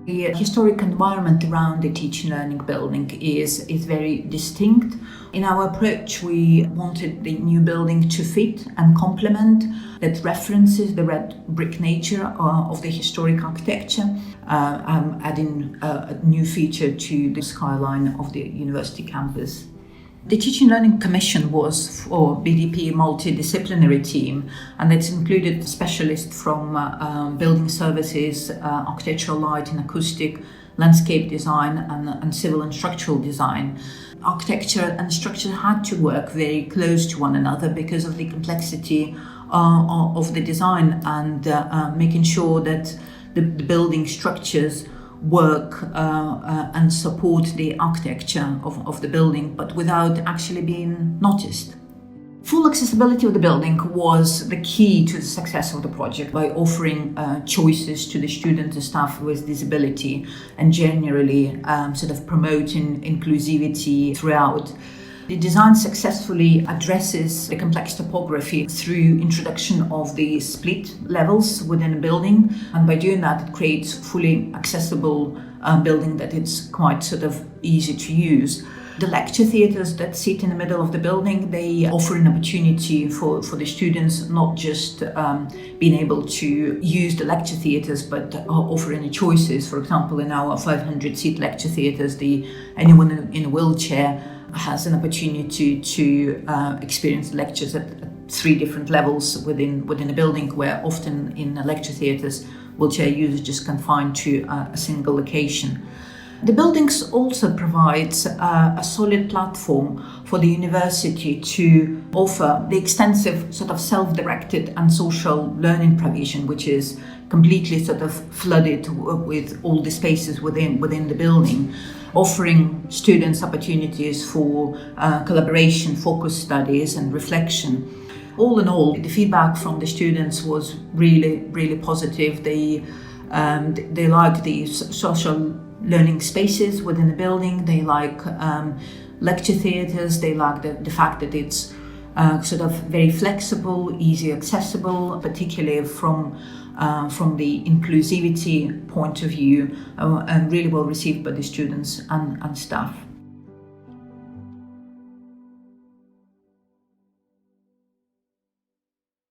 The historic environment around the teaching learning building is very distinct. In our approach, we wanted the new building to fit and complement that references the red brick nature of the historic architecture, adding a new feature to the skyline of the university campus. The Teaching Learning Commission was for BDP multidisciplinary team, and it's included specialists from building services, architectural lighting, acoustic, landscape design and civil and structural design. Architecture and structure had to work very close to one another because of the complexity of the design and making sure that the building structures work and support the architecture of the building, but without actually being noticed. Full accessibility of the building was the key to the success of the project by offering choices to the students and staff with disability and generally sort of promoting inclusivity throughout. The design successfully addresses the complex topography through introduction of the split levels within a building, and by doing that it creates fully accessible building that it's quite sort of easy to use. The lecture theatres that sit in the middle of the building, they offer an opportunity for the students not just being able to use the lecture theatres, but offer any choices. For example, in our 500-seat lecture theatres, anyone in a wheelchair has an opportunity to experience lectures at 3 different levels within a building, where often in lecture theatres, wheelchair users just confined to a single location. The buildings also provides a solid platform for the university to offer the extensive sort of self-directed and social learning provision, which is completely sort of flooded with all the spaces within the building, offering students opportunities for collaboration, focus studies and reflection. All in all, the feedback from the students was really, really positive. They like the social learning spaces within the building. They like lecture theatres. They like the fact that it's sort of very flexible, easy accessible, particularly from the inclusivity point of view, and really well received by the students and staff.